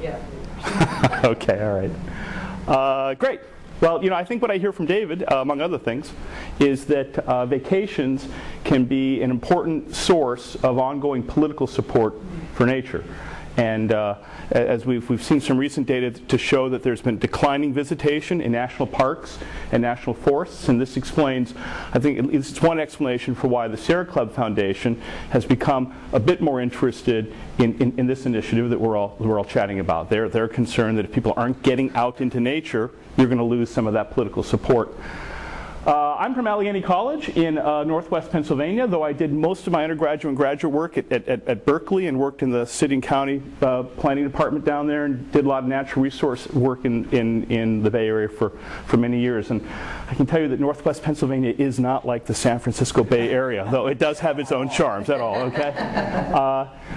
Yeah. Okay, all right. Great. Well, I think what I hear from David, among other things, is that vacations can be an important source of ongoing political support for nature. And as we've seen some recent data to show that there's been declining visitation in national parks and national forests, and this explains, I think at least it's one explanation for why the Sierra Club Foundation has become a bit more interested in this initiative that we're all chatting about. They're concerned that if people aren't getting out into nature, you're going to lose some of that political support. I'm from Allegheny College in northwest Pennsylvania, though I did most of my undergraduate and graduate work at Berkeley and worked in the city and county planning department down there and did a lot of natural resource work in the Bay Area for many years. And I can tell you that northwest Pennsylvania is not like the San Francisco Bay Area, though it does have its own charms at all, okay?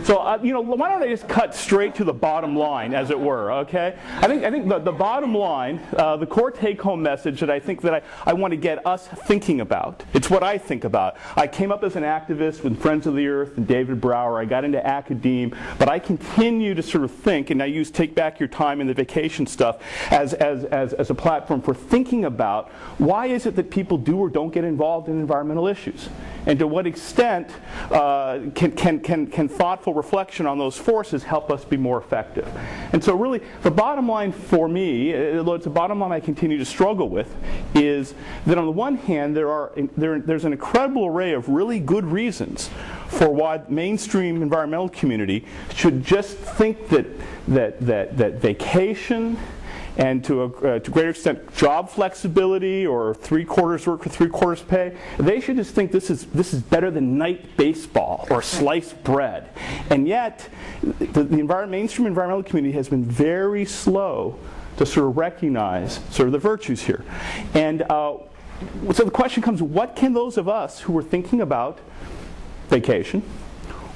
So why don't I just cut straight to the bottom line, as it were, okay? I think the bottom line, the core take-home message that I think that I want to get us thinking about. It's what I think about. I came up as an activist with Friends of the Earth and David Brower. I got into academe, but I continue to sort of think, and I use Take Back Your Time and the vacation stuff as a platform for thinking about why is it that people do or don't get involved in environmental issues, and to what extent can thoughtful reflection on those forces help us be more effective. And so really, the bottom line for me, although it's a bottom line I continue to struggle with, is that on the one hand, there's an incredible array of really good reasons for why the mainstream environmental community should just think that vacation and to a greater extent job flexibility or 3/4 work for 3/4 pay, they should just think this is better than night baseball or sliced bread. And yet, the mainstream environmental community has been very slow to sort of recognize sort of the virtues here. And so the question comes, what can those of us who are thinking about vacation,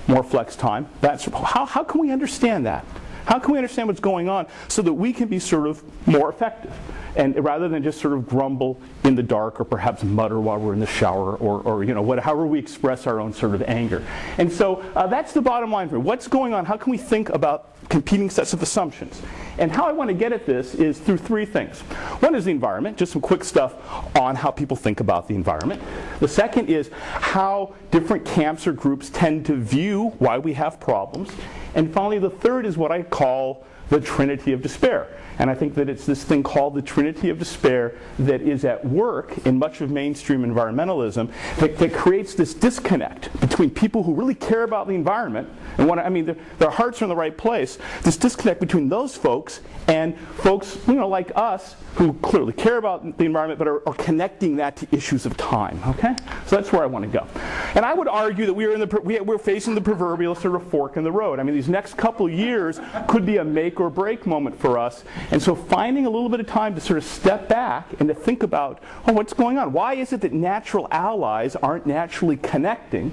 more flex time, how can we understand that? How can we understand what's going on so that we can be sort of more effective, and rather than just sort of grumble in the dark or perhaps mutter while we're in the shower or however we express our own sort of anger. And so that's the bottom line for me. What's going on? How can we think about competing sets of assumptions? And how I want to get at this is through three things. One is the environment, just some quick stuff on how people think about the environment. The second is how different camps or groups tend to view why we have problems. And finally, the third is what I call the Trinity of Despair. And I think that it's this thing called the Trinity of Despair that is at work in much of mainstream environmentalism that creates this disconnect between people who really care about the environment and their hearts are in the right place. This disconnect between those folks and folks like us who clearly care about the environment but are connecting that to issues of time. Okay, so that's where I want to go. And I would argue that we're facing the proverbial sort of fork in the road. I mean, these next couple years could be a make or break moment for us. And so finding a little bit of time to sort of step back and to think about, what's going on? Why is it that natural allies aren't naturally connecting?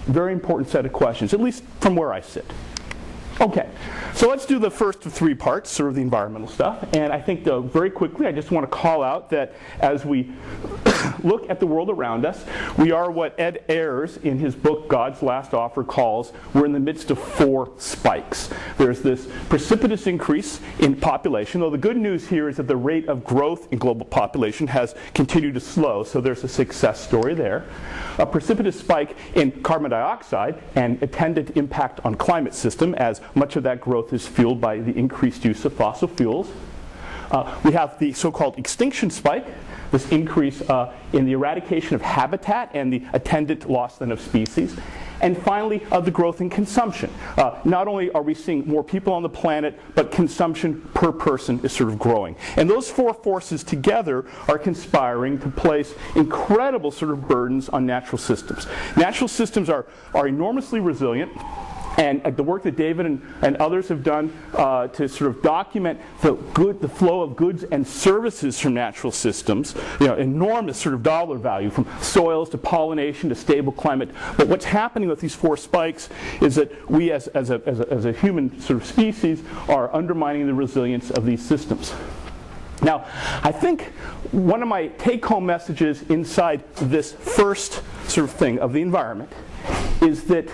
Very important set of questions, at least from where I sit. Okay, so let's do the first of three parts, sort of the environmental stuff. And I think very quickly, I just want to call out that as we look at the world around us, we are what Ed Ayers in his book God's Last Offer calls, we're in the midst of four spikes. There's this precipitous increase in population, though the good news here is that the rate of growth in global population has continued to slow, so there's a success story there. A precipitous spike in carbon dioxide and attendant impact on climate system, as much of that growth is fueled by the increased use of fossil fuels. We have the so-called extinction spike, this increase in the eradication of habitat and the attendant loss then of species. And finally, the growth in consumption. Not only are we seeing more people on the planet, but consumption per person is sort of growing. And those four forces together are conspiring to place incredible sort of burdens on natural systems. Natural systems are enormously resilient. And the work that David and others have done to sort of document the flow of goods and services from natural systems, enormous sort of dollar value from soils to pollination to stable climate. But what's happening with these four spikes is that we as a human sort of species are undermining the resilience of these systems. Now, I think one of my take-home messages inside this first sort of thing of the environment is that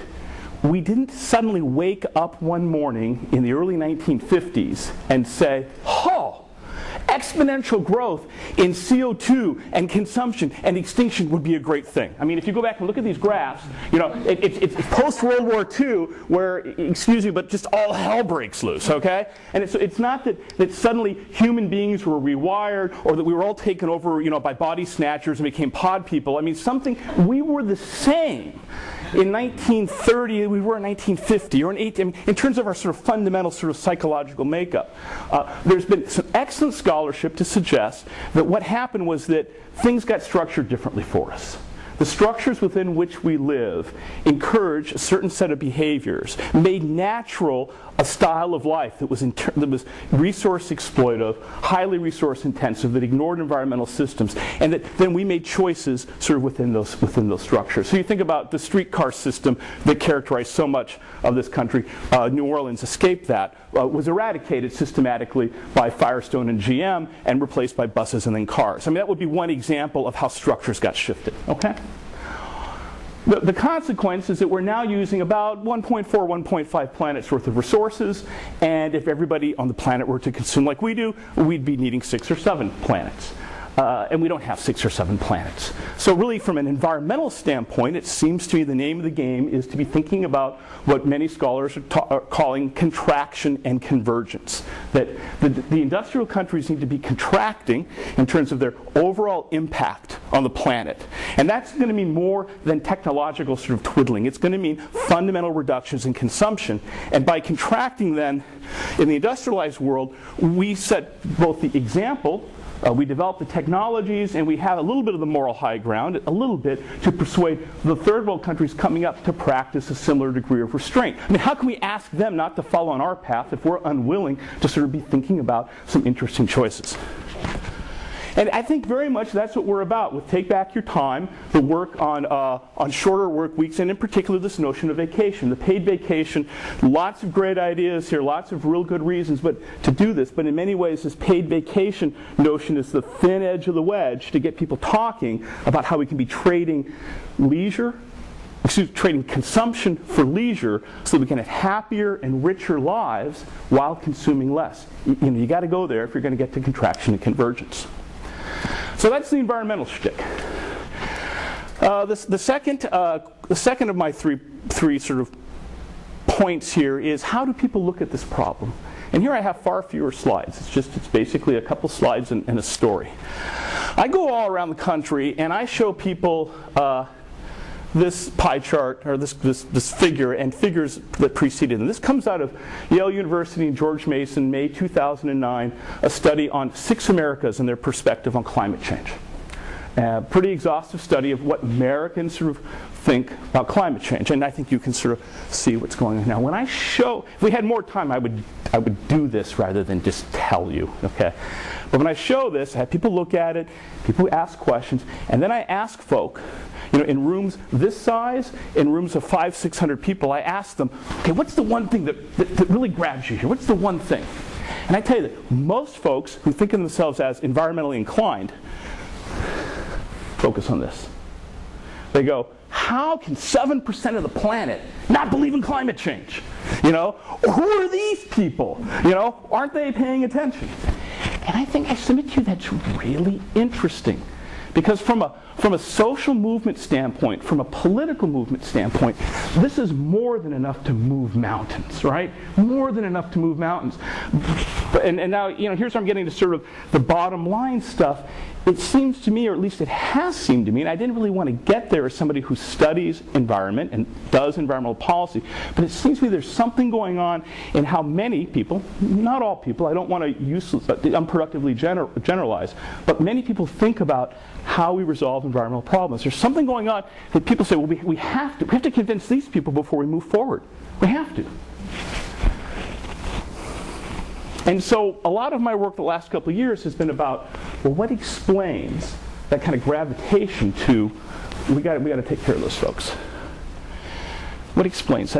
we didn't suddenly wake up one morning in the early 1950s and say, oh, exponential growth in CO2 and consumption and extinction would be a great thing. I mean, if you go back and look at these graphs, you know, it's post-World War II where, excuse me, but just all hell breaks loose, okay? And it's not that suddenly human beings were rewired or that we were all taken over, you know, by body snatchers and became pod people. I mean, we were the same in 1930 we were in 1950 or in terms of our sort of fundamental sort of psychological makeup. There's been some excellent scholarship to suggest that what happened was that things got structured differently for us. The structures within which we live encourage a certain set of behaviors, made natural a style of life that was resource exploitive, highly resource intensive, that ignored environmental systems, and that then we made choices sort of within those structures. So you think about the streetcar system that characterized so much of this country. New Orleans escaped that, was eradicated systematically by Firestone and GM and replaced by buses and then cars. I mean, that would be one example of how structures got shifted, okay? The consequence is that we're now using about 1.4, 1.5 planets worth of resources, and if everybody on the planet were to consume like we do, we'd be needing 6 or 7 planets. And we don't have 6 or 7 planets. So really, from an environmental standpoint, it seems to me the name of the game is to be thinking about what many scholars are calling contraction and convergence. That the industrial countries need to be contracting in terms of their overall impact on the planet. And that's going to mean more than technological sort of twiddling. It's going to mean fundamental reductions in consumption. And by contracting then, in the industrialized world, we set both the example, we develop the technologies, and we have a little bit of the moral high ground, a little bit, to persuade the third world countries coming up to practice a similar degree of restraint. I mean, how can we ask them not to follow on our path if we're unwilling to sort of be thinking about some interesting choices? And I think very much that's what we're about with Take Back Your Time, the work on shorter work weeks, and in particular this notion of vacation, the paid vacation. Lots of great ideas here, lots of real good reasons to do this, but in many ways this paid vacation notion is the thin edge of the wedge to get people talking about how we can be trading trading consumption for leisure so that we can have happier and richer lives while consuming less. You got to go there if you're going to get to contraction and convergence. So that's the environmental shtick. The second of my three sort of points here is, how do people look at this problem? And here I have far fewer slides. It's basically a couple slides and a story. I go all around the country and I show people this pie chart, or this figure, and figures that preceded. And this comes out of Yale University and George Mason, May 2009, a study on 6 Americas and their perspective on climate change. Pretty exhaustive study of what Americans sort of think about climate change, and I think you can sort of see what's going on now. When I show, if we had more time, I would do this rather than just tell you, okay? But when I show this, I have people look at it, people ask questions, and then I ask folk, in rooms this size, in rooms of 500, 600 people, I ask them, okay, what's the one thing that really grabs you here? What's the one thing? And I tell you that most folks who think of themselves as environmentally inclined focus on this. They go, how can 7% of the planet not believe in climate change? Who are these people? Aren't they paying attention? And I submit to you that's really interesting. Because from a social movement standpoint, from a political movement standpoint, this is more than enough to move mountains, right? More than enough to move mountains. And now, here's where I'm getting to sort of the bottom line stuff. It seems to me, or at least it has seemed to me, and I didn't really want to get there as somebody who studies environment and does environmental policy, but it seems to me there's something going on in how many people, not all people, I don't want to unproductively generalize, but many people think about how we resolve environmental problems. There's something going on that people say, well, we have to convince these people before we move forward. We have to. And so a lot of my work the last couple of years has been about, well, what explains that kind of gravitation to, we got to take care of those folks. What explains that?